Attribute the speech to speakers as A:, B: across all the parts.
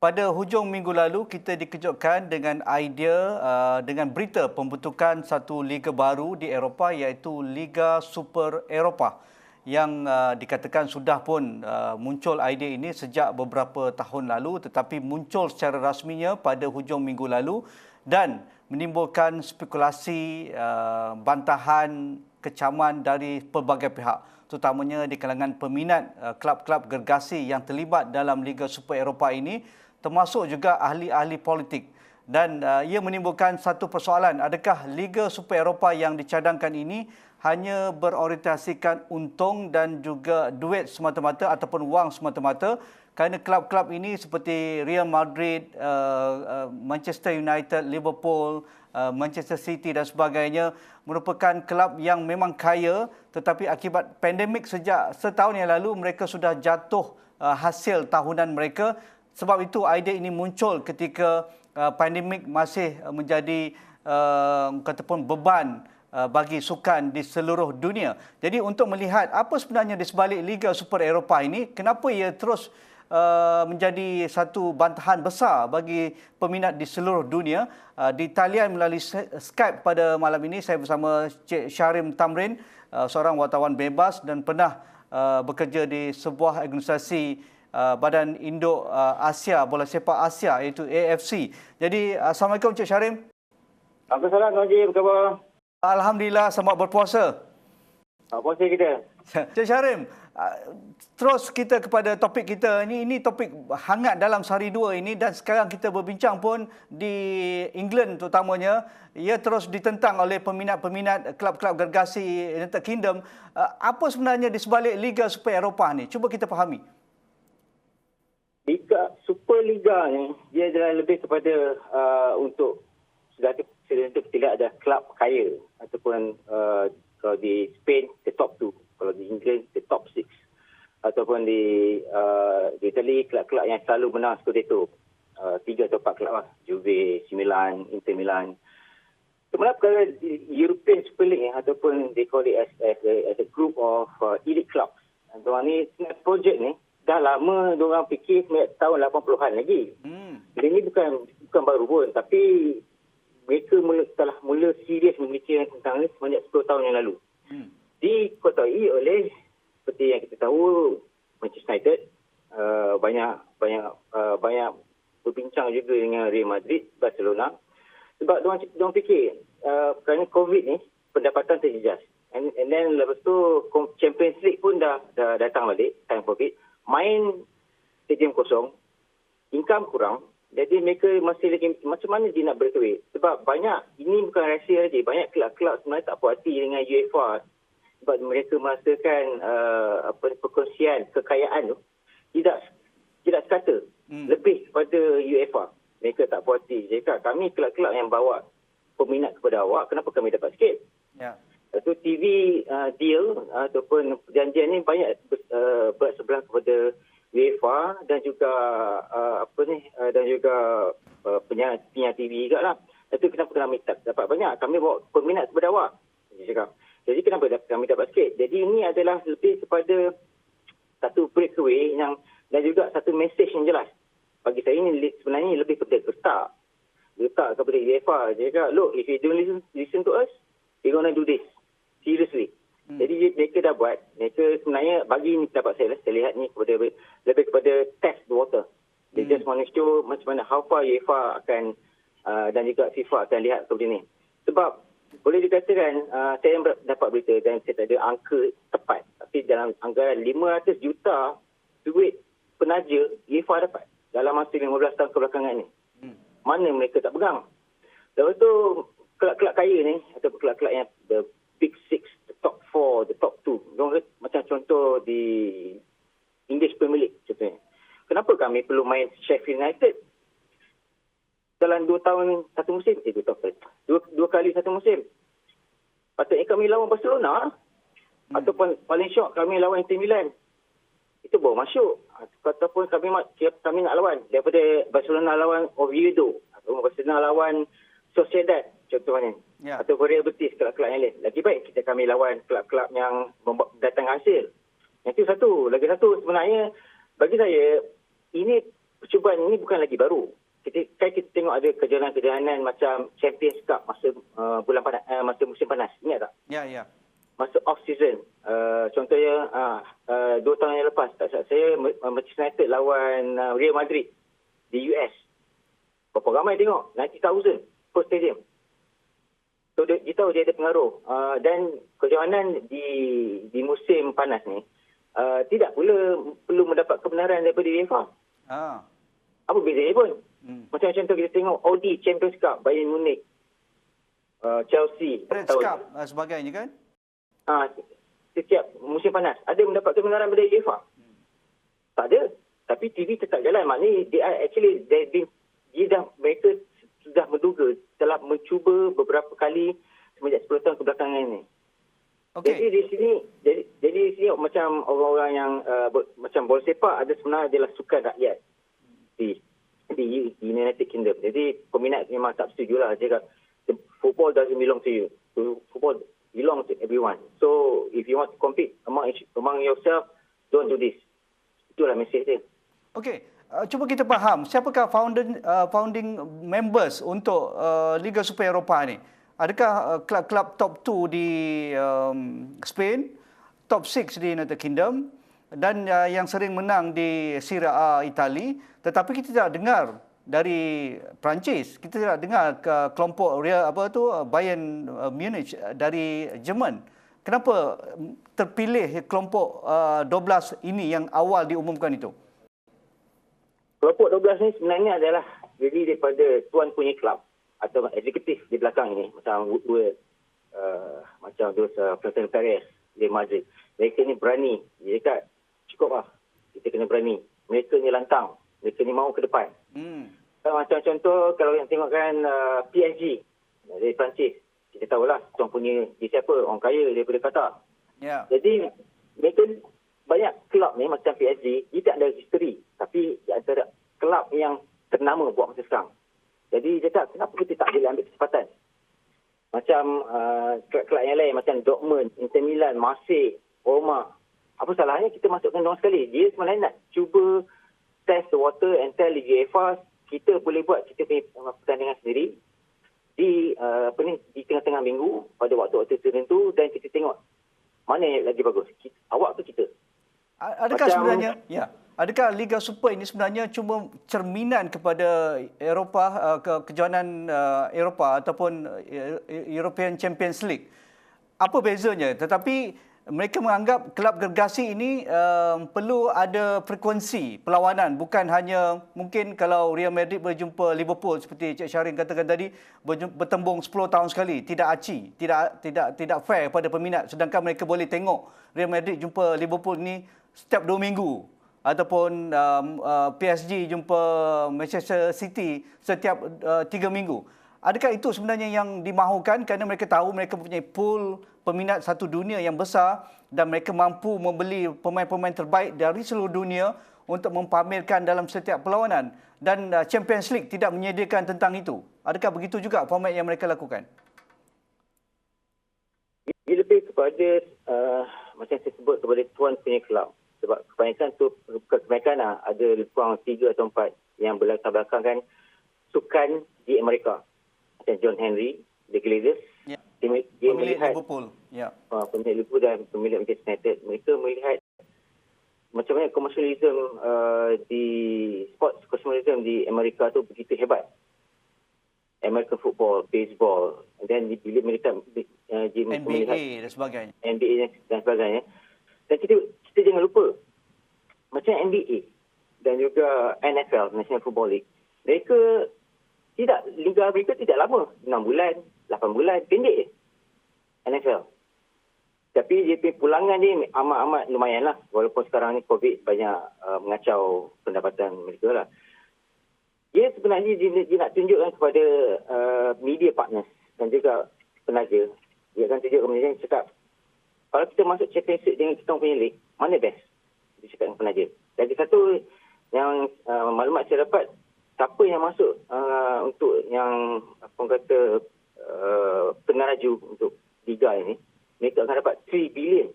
A: Pada hujung minggu lalu, kita dikejutkan dengan idea, dengan berita pembentukan satu liga baru di Eropah iaitu Liga Super Eropah yang dikatakan sudah pun muncul idea ini sejak beberapa tahun lalu tetapi muncul secara rasminya pada hujung minggu lalu dan menimbulkan spekulasi, bantahan, kecaman dari pelbagai pihak, terutamanya di kalangan peminat klub-klub gergasi yang terlibat dalam Liga Super Eropah ini, termasuk juga ahli-ahli politik. Dan ia menimbulkan satu persoalan, adakah Liga Super Eropah yang dicadangkan ini hanya berorientasikan untung dan juga duit semata-mata ataupun wang semata-mata, kerana klub-klub ini seperti Real Madrid, Manchester United, Liverpool, Manchester City dan sebagainya merupakan klub yang memang kaya, tetapi akibat pandemik sejak setahun yang lalu mereka sudah jatuh hasil tahunan mereka. Sebab itu idea ini muncul ketika pandemik masih menjadi kataupun beban bagi sukan di seluruh dunia. Jadi untuk melihat apa sebenarnya di sebalik Liga Super Eropah ini, kenapa ia terus menjadi satu bantahan besar bagi peminat di seluruh dunia. Di talian melalui Skype pada malam ini saya bersama Cik Syarim Tamrin, seorang wartawan bebas dan pernah bekerja di sebuah organisasi Badan Induk Asia, Bola Sepak Asia iaitu AFC. Jadi Assalamualaikum Cik Syarim.
B: Assalamualaikum Tuan Haji, apa khabar?
A: Alhamdulillah, selamat berpuasa.
B: Puasa kita.
A: Cik Syarim, terus kita kepada topik kita ini topik hangat dalam sehari dua ini, dan sekarang kita berbincang pun di England terutamanya, ia terus ditentang oleh peminat-peminat klub-klub gergasi United Kingdom. Apa sebenarnya di sebalik Liga Super Eropah ni? Cuba kita fahami.
B: Liga Super Liga ni dia adalah lebih kepada untuk sudah kita lihat ada klub kaya ataupun kalau di Spain the top 2, kalau di England the top 6, ataupun di Italy klub-klub yang selalu menang Scudetto, 3 atau 4 klub lah, Juve, Milan, Inter Milan. Kemudian perkara European Super League ataupun they call it as a group of elite clubs. Diorang ni projek ni dah lama diorang fikir tahun 80-an lagi. Jadi ni bukan baru pun, tapi mereka telah mula serius memikirkan tentang ni semenjak 10 tahun yang lalu. Dikotai oleh, seperti yang kita tahu, Manchester United banyak berbincang juga dengan Real Madrid, Barcelona. Sebab diorang fikir kerana COVID ni pendapatan terjejas. And then lepas tu Champions League pun dah datang balik time COVID. Main stadium kosong, income kurang. Jadi mereka masih lagi macam mana dia nak berduit. Sebab banyak, ini bukan rahsia saja, banyak kelab-kelab sebenarnya tak puas hati dengan UEFA. Sebab mereka merasakan perkongsian kekayaan tu tidak sekata. Lebih kepada UEFA. Mereka tak puas hati. Jadi kami kelab-kelab yang bawa peminat kepada awak, kenapa kami dapat sikit? Ya. Itu TV deal ataupun perjanjian ni banyak bersebelah kepada UEFA dan juga penyiar TV juga lah. Itu kenapa kami tak dapat banyak? Kami bawa peminat kepada awak. Jadi kenapa kami dapat sikit? Jadi ini adalah lebih kepada satu breakaway dan juga satu message yang jelas. Bagi saya ini sebenarnya lebih kepada getak kepada UEFA. Dia cakap, look, if you don't listen to us, we're gonna do this. Seriously. Jadi mereka dah buat. Mereka sebenarnya bagi ni pendapat saya lihat ni lebih kepada test the water. They just want to show macam mana how far UEFA akan dan juga FIFA akan lihat kepada ni. Sebab boleh dikatakan saya dapat berita dan saya tak ada angka tepat. Tapi dalam anggaran 500 juta duit penaja UEFA dapat dalam masa 15 tahun kebelakangan ni. Mana mereka tak pegang. Lepas tu kelab-kelab kaya ni atau kelab-kelab yang the big 6, the top 4, the top 2. Macam contoh di English Premier League contohnya. Kenapa kami perlu main Sheffield United dalam 2 tahun satu musim? 2 kali satu musim. Patutnya kami lawan Barcelona ataupun paling syok kami lawan Inter Milan. Itu baru masuk. Ataupun kami nak lawan daripada Barcelona lawan Oviedo atau Barcelona lawan Sociedad contohnya. Ya. Atau Real Betis, kelab-kelab yang lain. Lagi baik kami lawan kelab-kelab yang datang hasil. Yang itu satu. Lagi satu sebenarnya bagi saya ini percubaan ini bukan lagi baru. Kita tengok ada kejohanan-kejohanan macam Champions Cup masa masa musim panas. Ingat tak?
A: Ya, ya.
B: Masa off season. Contohnya 2 tahun yang lepas, tak salah saya, Manchester United lawan Real Madrid di US. Berapa ramai tengok? 90,000 per stadium. So dia tahu dia ada pengaruh. Dan kejohanan di musim panas ni tidak pula perlu mendapat kebenaran daripada UEFA. Apa bezanya pun? Macam contoh kita tengok Audi Champions Cup, Bayern Munich, Chelsea.
A: Red Cup sebagainya kan?
B: Setiap musim panas ada mendapat kebenaran daripada UEFA. Tak ada. Tapi TV tetap jalan. Maknanya mereka sudah menduga, telah mencuba beberapa kali semenjak 10 tahun kebelakangan ini. Okay. Jadi di sini macam orang-orang yang macam bola sepak ada sebenarnya adalah sukan rakyat di United Kingdom. Jadi peminat memang tak setujulah. Dia kata football doesn't belong to you. Football belongs to everyone. So if you want to compete among yourself, don't do this. Itulah mesej dia.
A: Okey, cuba kita faham siapakah founding members untuk Liga Super Eropah ni. Adakah klub-klub top 2 di Spain, top 6 di United Kingdom dan yang sering menang di Serie A Itali, tetapi kita tidak dengar dari Perancis, kita tidak dengar kelompok Bayern Munich dari Jerman. Kenapa terpilih kelompok 12 ini yang awal diumumkan itu?
B: Kelompok 12 ni sebenarnya adalah jadi daripada tuan punya klub atau eksekutif di belakang ini, macam Woodward, macam Florentino Perez di Madrid. Mereka ni berani. Dia cakap, cukup lah. Kita kena berani. Mereka ni lantang. Mereka ni mahu ke depan. Macam contoh, kalau yang tengokkan PSG dari Perancis, kita tahulah tuan punya dia siapa, orang kaya daripada Qatar. Yeah. Jadi, mereka banyak kelab ni macam PSG, dia tak ada history. Tapi dia antara kelab yang ternama buat masa sekarang. Jadi dia tak, kenapa kita tak boleh ambil kesempatan? Macam kelab-kelab yang lain, macam Dortmund, Inter Milan, Marseille, Roma. Apa salahnya kita masukkan diorang sekali? Dia sebenarnya nak cuba test the water and tell Liga UEFA, kita boleh buat kita punya pertandingan sendiri di tengah-tengah minggu pada waktu-waktu tertentu dan kita tengok mana yang lagi bagus. Awak ke kita?
A: Adakah sebenarnya adakah Liga Super ini sebenarnya cuma cerminan kepada Eropah, kejohanan Eropah ataupun European Champions League? Apa bezanya? Tetapi mereka menganggap kelab gergasi ini perlu ada frekuensi perlawanan, bukan hanya mungkin kalau Real Madrid berjumpa Liverpool seperti Cik Syarin katakan tadi bertembung 10 tahun sekali, tidak aci, tidak fair pada peminat, sedangkan mereka boleh tengok Real Madrid jumpa Liverpool ni setiap 2 minggu ataupun PSG jumpa Manchester City setiap 3 minggu. Adakah itu sebenarnya yang dimahukan kerana mereka tahu mereka mempunyai pool peminat satu dunia yang besar dan mereka mampu membeli pemain-pemain terbaik dari seluruh dunia untuk mempamerkan dalam setiap perlawanan, dan Champions League tidak menyediakan tentang itu. Adakah begitu juga format yang mereka lakukan?
B: Dia lebih kepada macam saya sebut kepada tuan punya kelab. Sebab kebanyakan ada kurang 3 atau 4 yang berlatar belakangkan sukan di Amerika. Macam John Henry, The Glazers. Yeah. Dia melihat
A: Liverpool. Yeah.
B: Pemilik Liverpool dan pemilik Manchester United. Mereka melihat macam mana komersialisme sports komersialisme di Amerika tu begitu hebat. American football, baseball, dan bila mereka
A: NBA dan sebagainya.
B: NBA dan sebagainya. Dan kita jangan lupa macam NBA dan juga NFL, National Football League. Liga mereka tidak lama, 6 bulan, 8 bulan, pendek je. NFL. Tapi dia punya pulangan dia amat-amat lumayan lah. Walaupun sekarang ni COVID banyak mengacau pendapatan mereka lah. Dia sebenarnya dia nak tunjukkan kepada media partners dan juga penaja. Dia akan tunjuk kepada dia cakap, kalau kita masuk championship dengan kita punya league, mana best? Dia cakap dengan penaja. Lagi satu yang maklumat saya dapat, siapa yang masuk untuk yang pengaraju untuk liga ini, mereka akan dapat 3 bilion.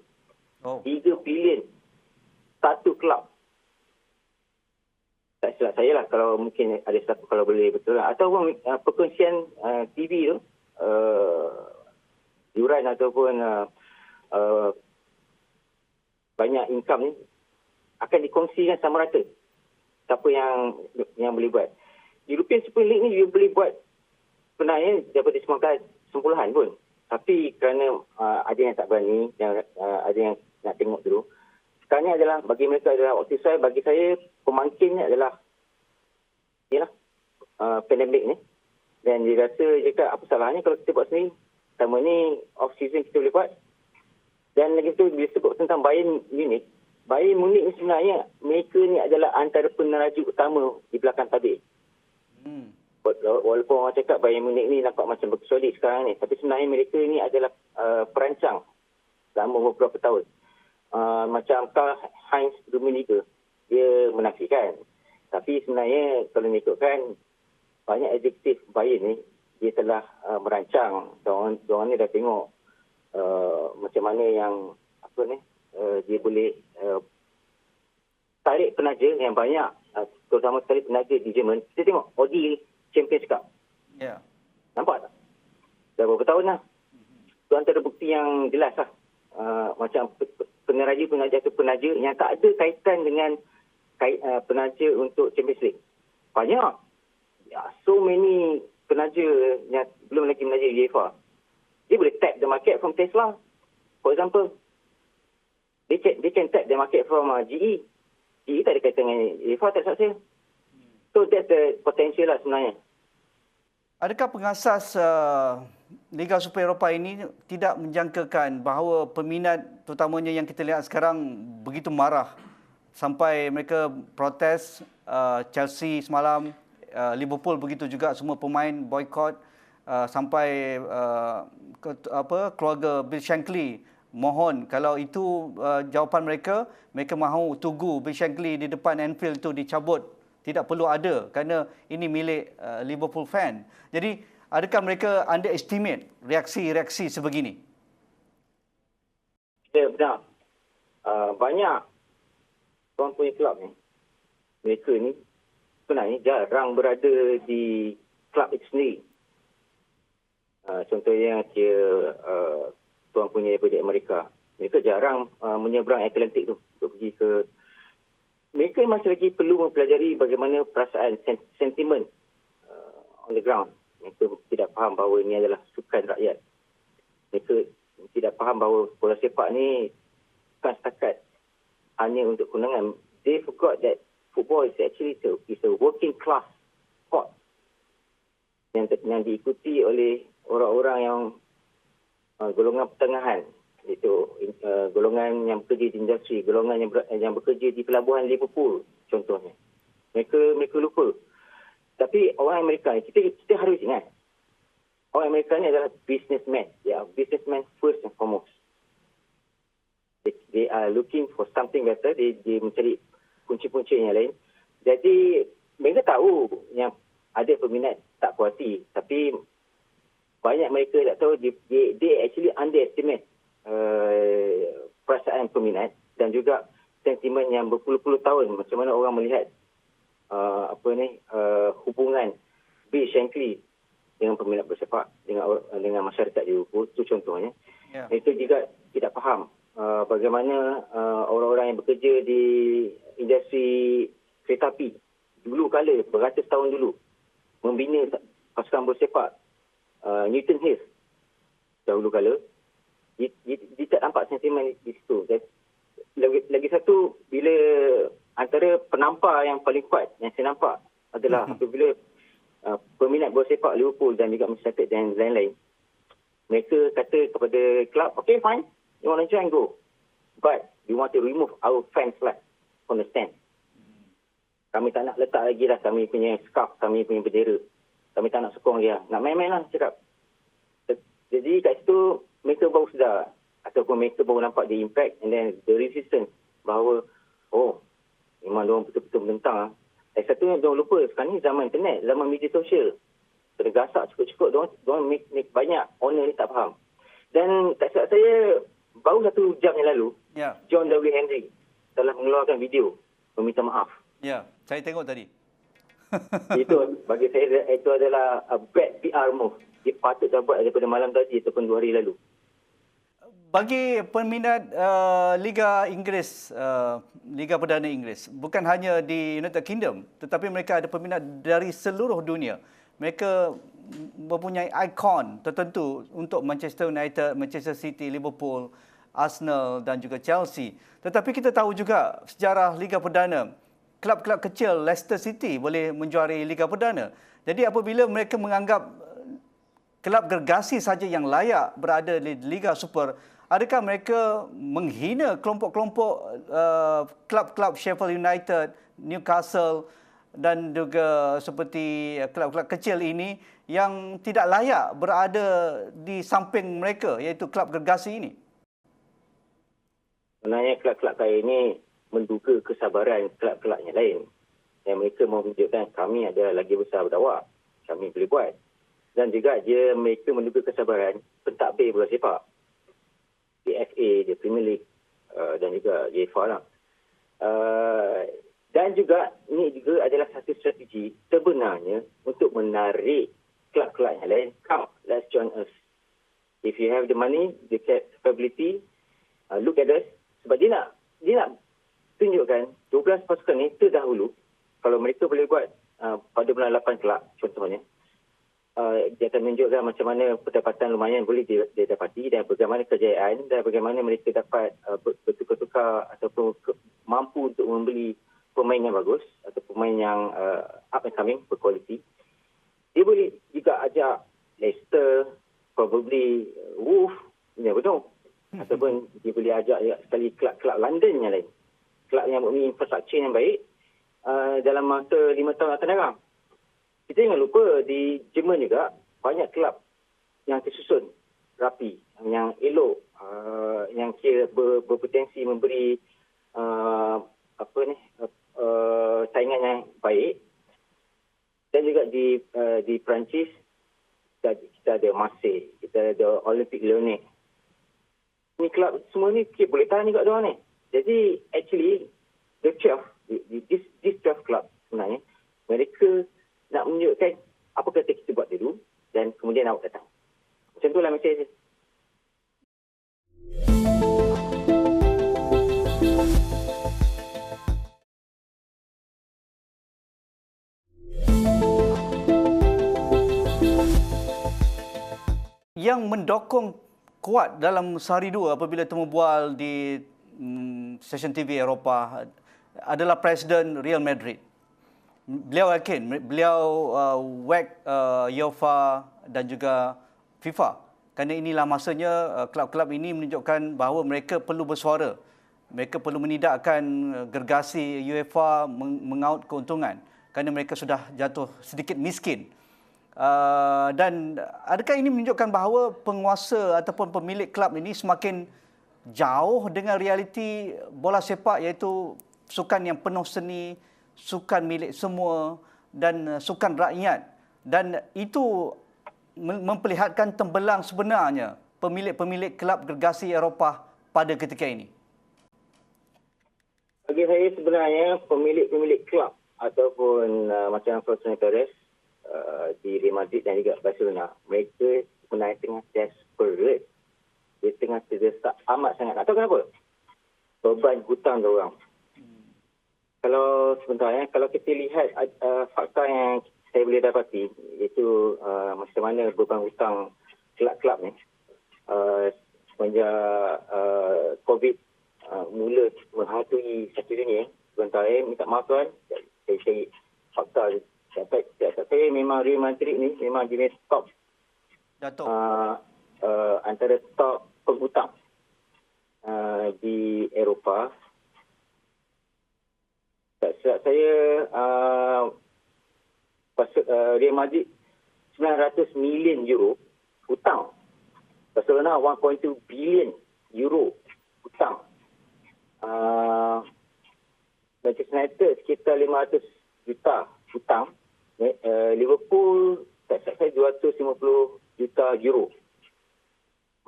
B: 3 bilion. Satu kelab. tak silap saya lah kalau mungkin ada satu kalau boleh betul lah. Ataupun perkongsian TV tu, yuran ataupun banyak income ni akan dikongsikan sama rata. Siapa yang boleh buat. European Super League ni dia boleh buat sebenarnya daripada semulahan pun. Tapi kerana ada yang tak berani, ada yang nak tengok dulu. Sekarang ni adalah, bagi mereka adalah, bagi saya, pemangkinnya adalah pandemik ni. Dan dia rasa, jika apa salahnya kalau kita buat sendiri. Sama ni, off-season kita boleh buat. Dan lagi tu, bila sebut tentang Bayern Munich ni sebenarnya, mereka ni adalah antara peneraju utama di belakang tabir. Walaupun orang cakap Bayern Munich ni nampak macam berkesolid sekarang ni, tapi sebenarnya mereka ni adalah perancang selama beberapa tahun. Macam Karl-Heinz Rummenigge, dia menafikan. Tapi sebenarnya kalau ikutkan, banyak eksekutif Bayern ni, dia telah merancang. Diorang ni dah tengok macam mana yang dia boleh tarik penaja yang banyak, terutama sekali penaja di Jerman. Kita tengok Audi Champions Cup.
A: Ya.
B: Nampak tak? Dah berapa tahun lah. Itu antara bukti yang jelas lah. Macam penaja tu penaja yang tak ada kaitan dengan penaja untuk Champions League. Banyak. So many penaja yang belum lagi penaja UEFA. Dia boleh tap the market from Tesla. For example, they can tap the market from GE. GE tak ada kaitan dengan UEFA, tak saksi. So that's the potential lah sebenarnya.
A: Adakah pengasas Liga Super Eropah ini tidak menjangkakan bahawa peminat terutamanya yang kita lihat sekarang begitu marah sampai mereka protes, Chelsea semalam, Liverpool begitu juga, semua pemain boykot, sampai keluarga Bill Shankly mohon kalau itu jawapan mereka mahu tugu Bill Shankly di depan Anfield itu dicabut. Tidak perlu ada kerana ini milik Liverpool fan. Jadi, adakah mereka underestimate reaksi-reaksi sebegini?
B: Ya, benar. Banyak orang punya kelab ni, mereka ni sebenarnya jarang berada di kelab itu sendiri. Contohnya, tuan punya daripada Amerika. Mereka jarang menyeberang Atlantik tu untuk pergi ke. Mereka masih lagi perlu mempelajari bagaimana perasaan, sentimen on the ground. Mereka tidak faham bahawa ini adalah sukan rakyat. Mereka tidak faham bahawa bola sepak ni bukan setakat hanya untuk kemenangan. They forgot that football is actually is a working class sport yang diikuti oleh orang-orang yang golongan pertengahan. Itu golongan yang bekerja di industri, golongan yang bekerja di pelabuhan Liverpool contohnya. Mereka lupa. Tapi orang Amerika ni, kita harus ingat, orang Amerika ni adalah businessman. They are businessman first and foremost. They are looking for something better. Dia mencari punca-punca yang lain. Jadi mereka tahu yang ada peminat tak puas hati, tapi banyak mereka tak tahu they actually underestimate perasaan peminat dan juga sentimen yang berpuluh-puluh tahun macam mana orang melihat hubungan Bill Shankly dengan peminat bersepak dengan masyarakat di Liverpool. Itu contohnya. Yeah. Itu juga tidak faham bagaimana orang-orang yang bekerja di industri kereta api dulu kala beratus tahun dulu membina pasukan bersepak Newton Heath dahulu kala. Dia tak nampak sentimen di situ. Dan lagi satu, bila antara penampar yang paling kuat yang saya nampak adalah apabila peminat bola sepak Liverpool dan juga masyarakat dan lain-lain, mereka kata kepada klub, okay fine, you want to join, go. But we want to remove our fan flag from the stand. Kami tak nak letak lagi dah kami punya scarf, kami punya bendera. Kami tak nak sokong dia. Nak main-main lah cakap. Jadi kat situ mereka baru sedar ataupun mereka baru nampak the impact and then the resistance bahawa memang diorang betul-betul menentang. Satu yang diorang lupa sekarang ni zaman internet, zaman media sosial. Kena gasak cukup-cukup diorang make banyak owner ni tak faham. Dan tak silap saya baru 1 jam yang lalu John W. Henry telah mengeluarkan video meminta maaf.
A: Saya tengok tadi.
B: Itu bagi saya itu adalah bad PR move. Dia patut dah buat daripada malam tadi ataupun 2 hari lalu.
A: Bagi peminat Liga Inggeris, Liga Perdana Inggeris, bukan hanya di United Kingdom, tetapi mereka ada peminat dari seluruh dunia. Mereka mempunyai ikon tertentu untuk Manchester United, Manchester City, Liverpool, Arsenal dan juga Chelsea. Tetapi kita tahu juga sejarah Liga Perdana, kelab-kelab kecil Leicester City boleh menjuarai Liga Perdana. Jadi apabila mereka menganggap kelab gergasi saja yang layak berada di Liga Super, adakah mereka menghina kelompok-kelompok kelab-kelab Sheffield United, Newcastle dan juga seperti kelab-kelab kecil ini yang tidak layak berada di samping mereka, iaitu kelab gergasi ini?
B: Sebenarnya kelab-kelab kaya ini menduga kesabaran kelab-kelab yang lain. Dan mereka mahu menunjukkan kami ada lagi besar berdawak. Kami boleh buat. Dan juga mereka menduga kesabaran pentadbir bola sepak. Di FA, di Premier League dan juga UEFA lah. Dan juga ini juga adalah satu strategi sebenarnya untuk menarik kelab-kelab yang lain. Come, let's join us. If you have the money, the capability, look at us. Sebab dia nak tunjukkan 12 pasukan ni terdahulu, kalau mereka boleh buat pada bulan 8 kelab contohnya, dia akan menunjukkan macam mana pendapatan lumayan boleh dia dapati dan bagaimana kejayaan dan bagaimana mereka dapat bertukar-tukar ataupun mampu untuk membeli pemain yang bagus atau pemain yang up and coming, berkualiti. Dia boleh juga ajak Leicester, probably Wolves, betul. Ataupun dia boleh ajak sekali kelab-kelab London yang lain. Kelab yang mempunyai infrastruktur yang baik dalam masa 5 tahun akan datang. Kita jangan lupa di Jerman juga banyak kelab yang tersusun rapi, yang elok, yang kira berpotensi memberi saingan yang baik. Dan juga di Perancis kita ada Marseille, kita ada Olympique Lyonnais. Ni kelab semua ni boleh tahan juga diorang ni. Jadi actually the 12 this 12 club sebenarnya mereka nak menunjukkan apa kata kita buat dulu dan kemudian awak datang. Macam itulah mesej saya.
A: Yang mendokong kuat dalam sehari dua apabila temu bual di stesen TV Eropah adalah Presiden Real Madrid. Beliau yakin, beliau WAC, UEFA dan juga FIFA. Kerana inilah masanya kelab-kelab ini menunjukkan bahawa mereka perlu bersuara. Mereka perlu menidakkan gergasi UEFA mengaut keuntungan kerana mereka sudah jatuh sedikit miskin. Dan adakah ini menunjukkan bahawa penguasa ataupun pemilik kelab ini semakin jauh dengan realiti bola sepak, iaitu sukan yang penuh seni, sukan milik semua dan sukan rakyat, dan itu memperlihatkan tembelang sebenarnya pemilik-pemilik kelab gergasi Eropah pada ketika ini?
B: Bagi saya sebenarnya pemilik-pemilik kelab ataupun macam Florentino Perez di Real Madrid dan juga Barcelona, mereka sebenarnya tengah desperate. Dia tengah terdesak amat sangat. Tak tahu kenapa. Beban hutang diorang. Kalau sebenarnya, kalau kita lihat fakta yang saya boleh dapati, iaitu macam mana beban hutang kelab-kelab ni semenjak COVID mula menghantui satu dunia. Sebenarnya, minta maaf tuan, saya cari fakta. Saya memang Real Madrid ni memang jenis top antara top penghutang di Eropah. Saya Real Madrid 900 million euro hutang. Barcelona 1.2 billion euro hutang. Manchester United sekitar 500 juta hutang. Liverpool saya 250 juta euro.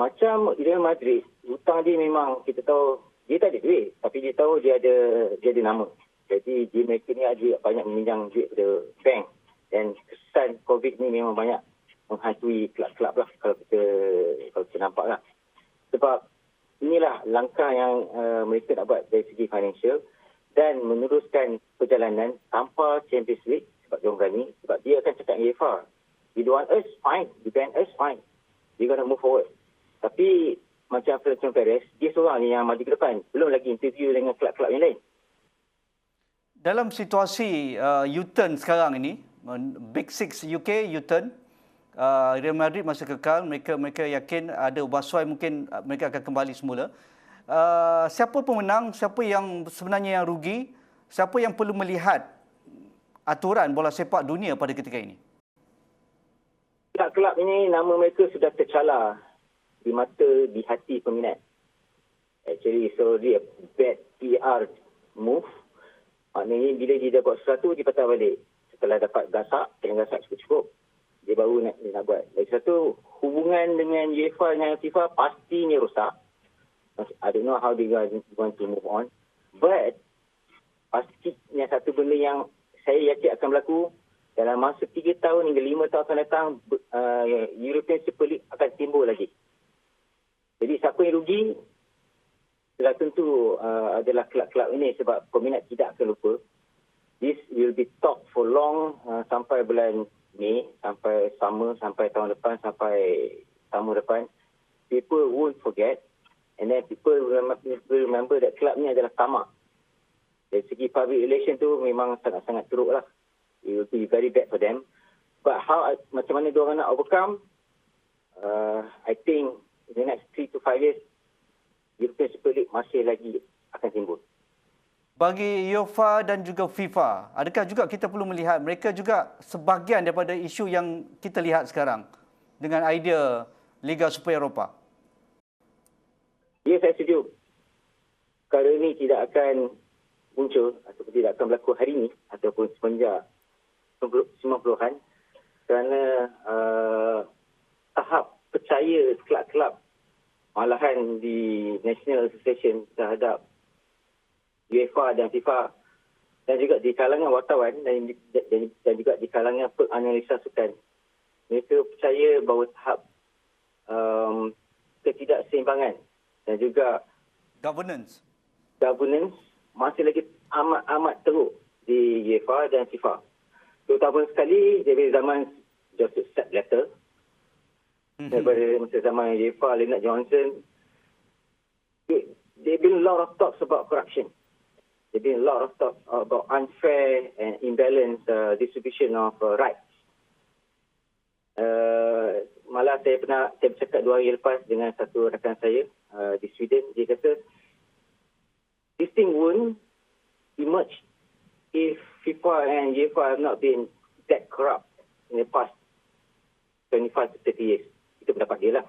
B: Macam Real Madrid, hutang dia memang kita tahu dia tak ada duit, tapi dia tahu dia ada nama. Jadi mereka ni ada banyak meminjam duit pada bank. Dan kesan COVID ni memang banyak menghantui kelab-kelab lah kalau kita nampak lah. Sebab inilah langkah yang mereka nak buat dari segi financial dan meneruskan perjalanan tanpa Champions League sebab dia berani. Sebab dia akan cakap UEFA, you don't want us, fine. You ban us, fine. We're gonna move forward. Tapi macam Florentino Perez, dia seorang yang maju ke depan. Belum lagi interview dengan kelab-kelab yang lain.
A: Dalam situasi U-turn sekarang ini, Big Six UK U-turn, Real Madrid masih kekal, mereka yakin ada Ubaswai mungkin mereka akan kembali semula. Siapa pemenang, siapa yang sebenarnya yang rugi, siapa yang perlu melihat aturan bola sepak dunia pada ketika ini?
B: Kelab-kelab ini nama mereka sudah tercalar di mata, di hati peminat. Actually, so dia bad PR move. Maknanya bila dia dah buat sesuatu, dia patah balik. Setelah dapat kena gasak cukup-cukup, dia baru nak buat. Lagi satu, hubungan dengan UEFA dengan FIFA pastinya rosak. I don't know how they going to move on. But, pastinya satu benda yang saya yakin akan berlaku, dalam masa 3 tahun hingga 5 tahun akan datang, European Super League akan timbul lagi. Jadi siapa yang rugi, sudah tentu adalah kelab-kelab ini sebab peminat tidak akan lupa. This will be talk for long sampai bulan Mei, sampai summer, sampai tahun depan, sampai summer depan. People won't forget and then people will remember that kelab ni adalah tamak. Dari segi public relation tu memang sangat-sangat teruk lah. It will be very bad for them. But macam mana diorang nak overcome? I think in the next 3 to 5 years, European Super League masih lagi akan timbul.
A: Bagi UEFA dan juga FIFA, adakah juga kita perlu melihat mereka juga sebahagian daripada isu yang kita lihat sekarang dengan idea Liga Super Eropah?
B: Ya, saya setuju. Perkara ini tidak akan muncul ataupun tidak akan berlaku hari ini ataupun semenjak 90-an kerana tahap percaya kelab-kelab malahan di National Association terhadap UEFA dan FIFA dan juga di kalangan wartawan dan juga di kalangan penganalisa sukan, mereka percaya bahawa tahap ketidakseimbangan dan juga governance masih lagi amat teruk di UEFA dan FIFA. Terutama sekali dari zaman Joseph Sepp Blatter, daripada masa zaman UEFA, Leonard Johnson, there been a lot of talks about corruption. There been a lot of talks about unfair and imbalanced distribution of rights. Malah saya bercakap 2 hari lepas dengan satu rakan saya di Sweden. Dia kata, this thing won't emerge if FIFA and UEFA have not been that corrupt in the past 25 to 30 years. Itu pendapat dia lah.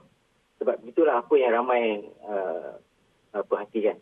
B: Sebab itulah apa yang ramai perhatikan.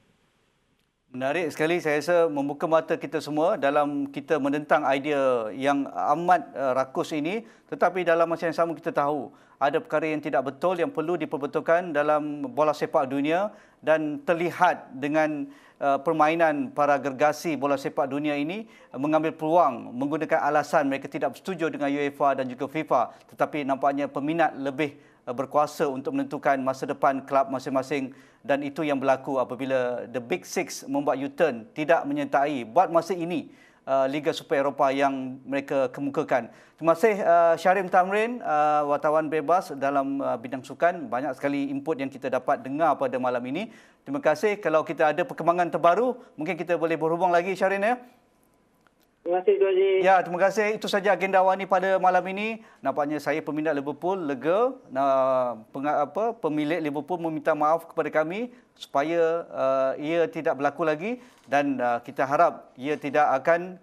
A: Menarik sekali, saya rasa membuka mata kita semua dalam kita menentang idea yang amat rakus ini. Tetapi dalam masa yang sama kita tahu ada perkara yang tidak betul yang perlu diperbetulkan dalam bola sepak dunia dan terlihat dengan permainan para gergasi bola sepak dunia ini mengambil peluang menggunakan alasan mereka tidak bersetuju dengan UEFA dan juga FIFA. Tetapi nampaknya peminat lebih berkuasa untuk menentukan masa depan kelab masing-masing dan itu yang berlaku apabila the Big Six membuat U-turn tidak menyertai buat masa ini Liga Super Eropah yang mereka kemukakan. Terima kasih Syarim Tamrin, wartawan bebas dalam bidang sukan. Banyak sekali input yang kita dapat dengar pada malam ini. Terima kasih. Kalau kita ada perkembangan terbaru, mungkin kita boleh berhubung lagi Syarim ya.
B: Terima kasih, Dua Haji.
A: Ya, terima kasih. Itu saja agenda Wani pada malam ini. Nampaknya saya peminat Liverpool lega. Pemilik Liverpool meminta maaf kepada kami supaya ia tidak berlaku lagi dan kita harap ia tidak akan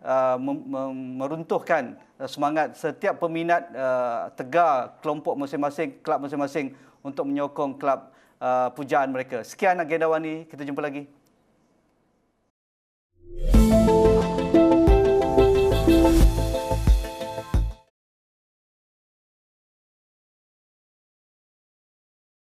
A: meruntuhkan semangat setiap peminat tegar kelompok masing-masing, kelab masing-masing untuk menyokong kelab pujaan mereka. Sekian agenda Wani. Kita jumpa lagi.